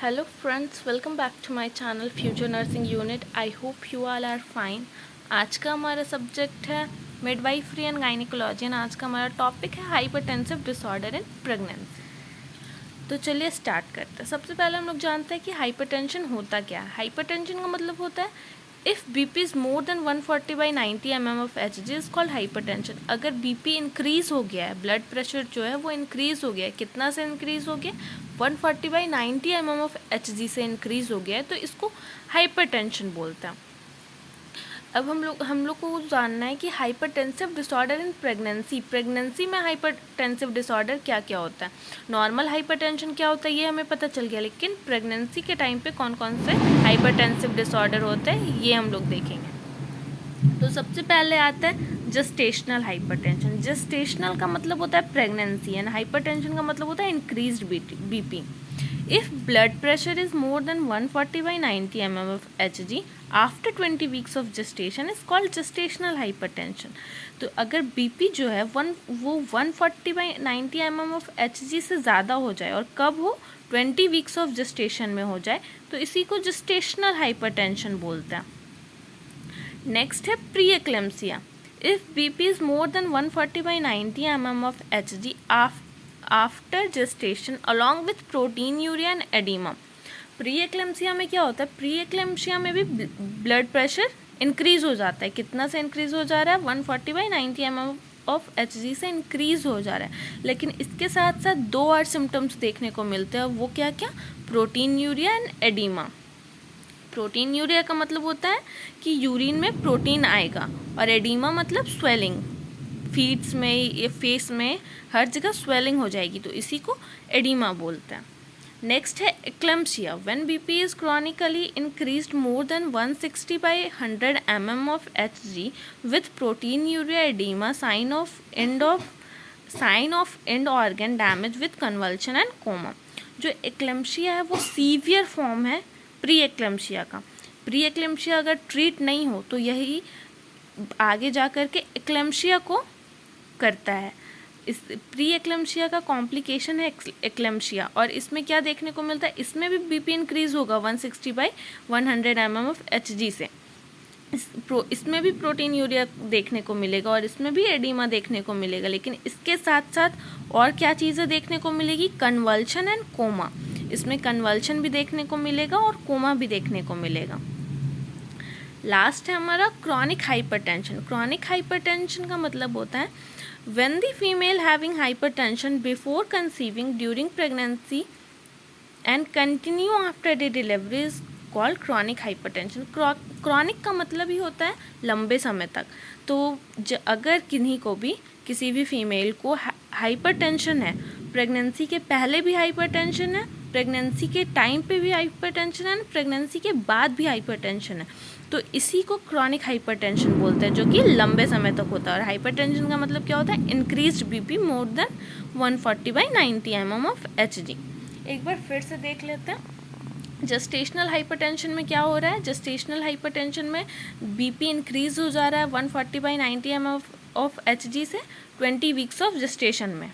Hello friends, welcome back to my channel Future Nursing Unit. I hope you all are fine. आज का हमारा subject है midwifery and gynaecology and आज का हमारा टॉपिक है हाइपरटेंसिव डिसऑर्डर इन प्रेगनेंसी। तो चलिए स्टार्ट करते हैं। सबसे पहले हम लोग जानते हैं कि हाइपरटेंशन होता क्या है। हाइपरटेंशन का मतलब होता है if BP is more than 140/90 mm of Hg is called hypertension. अगर बीपी इंक्रीज़ हो गया है, ब्लड प्रेशर जो है वो इंक्रीज़ हो गया है, कितना से इंक्रीज़ हो गया, 140/90 mm ऑफ Hg से इंक्रीज़ हो गया है, तो इसको हाइपरटेंशन बोलते हैं। अब हम लोग को जानना है कि हाइपरटेंसिव डिसऑर्डर इन प्रेगनेंसी में हाइपरटेंसिव डिसऑर्डर क्या क्या होता है। नॉर्मल हाइपरटेंशन क्या होता है ये हमें पता चल गया, लेकिन प्रेगनेंसी के टाइम पे कौन कौन से हाइपरटेंसिव डिसऑर्डर होते हैं ये हम लोग देखेंगे। तो सबसे पहले आता है जेस्टेशनल हाइपरटेंशन। जेस्टेशनल का मतलब होता है प्रेगनेंसी एंड हाइपरटेंशन का मतलब होता है increased BP. If blood pressure is more than 140/90 mm of Hg after 20 weeks of gestation is called gestational hypertension। तो अगर बीपी जो है वो 140/90 mm of Hg से ज़्यादा हो जाए और कब हो, 20 weeks of gestation में हो जाए, तो इसी को gestational hypertension बोलते हैं। नेक्स्ट है pre eclampsia. If BP is more than 140/90 mm of Hg after gestation along with protein urea and oedema. Pre eclampsia में क्या होता है, प्री एक्लेम्सिया में भी ब्लड प्रेशर इंक्रीज़ हो जाता है। कितना से इंक्रीज़ हो जा रहा है, 140/90 mm ऑफ Hg से इंक्रीज़ हो जा रहा है, लेकिन इसके साथ साथ दो और सिम्टम्स देखने को मिलते हैं। वो क्या क्या, protein urea and oedema. Protein urea का मतलब होता है कि यूरिन में प्रोटीन आएगा, और एडिमा मतलब स्वेलिंग, फीट्स में या फेस में हर जगह स्वेलिंग हो जाएगी, तो इसी को एडिमा बोलते हैं। नेक्स्ट है eclampsia. When BP is chronically increased more than 160/100 mm of Hg with proteinuria oedema, sign of end organ damage with convulsion and coma. जो एक्लेम्सिया है वो सीवियर फॉर्म है प्री एक्लेम्सिया का। Pre eclampsia अगर treat नहीं हो तो यही आगे जा कर के एक्लेम्सिया को करता है। इस प्री एक्लेम्सिया का कॉम्प्लिकेशन है एक्लेम्सिया, और इसमें क्या देखने को मिलता है, इसमें भी बीपी इंक्रीज होगा 160/100 mm ऑफ Hg से। इसमें भी प्रोटीन यूरिया देखने को मिलेगा और इसमें भी एडिमा देखने को मिलेगा, लेकिन इसके साथ साथ और क्या चीज़ें देखने को मिलेगी, कन्वल्शन एंड कोमा। इसमें कन्वल्शन भी देखने को मिलेगा और कोमा भी देखने को मिलेगा। लास्ट है हमारा क्रॉनिक हाइपरटेंशन। क्रॉनिक हाइपरटेंशन का मतलब होता है when the female having hypertension before conceiving, during pregnancy and continue after the delivery is called chronic hypertension। chronic का मतलब ही होता है लंबे समय तक। तो अगर किसी भी फीमेल को हाइपरटेंशन है, प्रेगनेंसी के पहले भी हाइपरटेंशन है, प्रेगनेंसी के टाइम पे भी हाइपरटेंशन है, प्रेगनेंसी के बाद भी हाइपरटेंशन है, तो इसी को क्रॉनिक हाइपरटेंशन बोलते हैं, जो कि लंबे समय तक होता है। और हाइपरटेंशन का मतलब क्या होता है, increased BP more than 140/90 mm of Hg। एक बार फिर से देख लेते हैं जेस्टेशनल हाइपरटेंशन में क्या हो रहा है। जेस्टेशनल हाइपरटेंशन में बीपी इंक्रीज हो जा रहा है 140/90 mm ऑफ Hg से 20 वीक्स ऑफ जेस्टेशन में।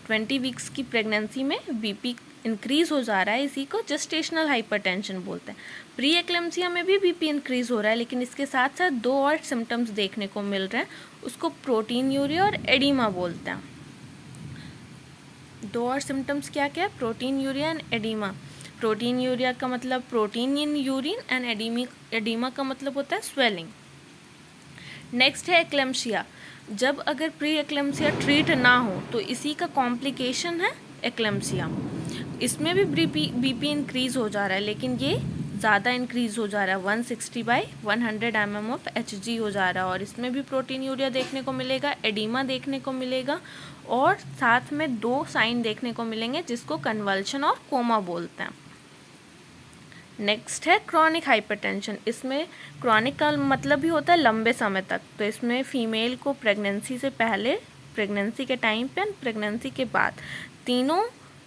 20 वीक्स की प्रेगनेंसी में बीपी इंक्रीज़ हो जा रहा है, इसी को जेस्टेशनल हाइपरटेंशन बोलते हैं। प्री एक्लेम्सिया में भी बीपी इंक्रीज़ हो रहा है, लेकिन इसके साथ साथ दो और सिम्टम्स देखने को मिल रहे हैं, उसको प्रोटीन यूरिया और एडिमा बोलते हैं। दो और सिम्टम्स क्या क्या है, protein urea and oedema. Protein urea का मतलब protein in urine and oedema का मतलब होता है स्वेलिंग। नेक्स्ट है एक्लेम्सिया। जब अगर प्री एक्लेम्सिया ट्रीट ना हो तो इसी का कॉम्प्लिकेशन है एक्लेम्सिया। इसमें भी बीपी इंक्रीज़ हो जा रहा है, लेकिन ये ज़्यादा इंक्रीज़ हो जा रहा है, 160/100 mm ऑफ Hg हो जा रहा है, और इसमें भी प्रोटीन यूरिया देखने को मिलेगा, एडिमा देखने को मिलेगा, और साथ में दो साइन देखने को मिलेंगे जिसको कन्वल्शन और कोमा बोलते हैं। नेक्स्ट है क्रॉनिक हाइपरटेंशन। इसमें क्रॉनिक का मतलब भी होता है लंबे समय तक, तो इसमें फीमेल को प्रेगनेंसी से पहले, प्रेगनेंसी के टाइम पे एंड प्रेगनेंसी के बाद, तीनों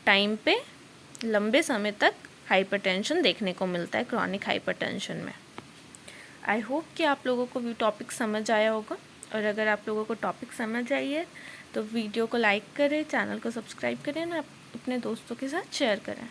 टाइम पे लंबे समय तक हाइपरटेंशन देखने को मिलता है क्रॉनिक हाइपरटेंशन में। आई होप कि आप लोगों को भी टॉपिक समझ आया होगा, और अगर आप लोगों को टॉपिक समझ आई है तो वीडियो को लाइक करें, चैनल को सब्सक्राइब करें और अपने दोस्तों के साथ शेयर करें।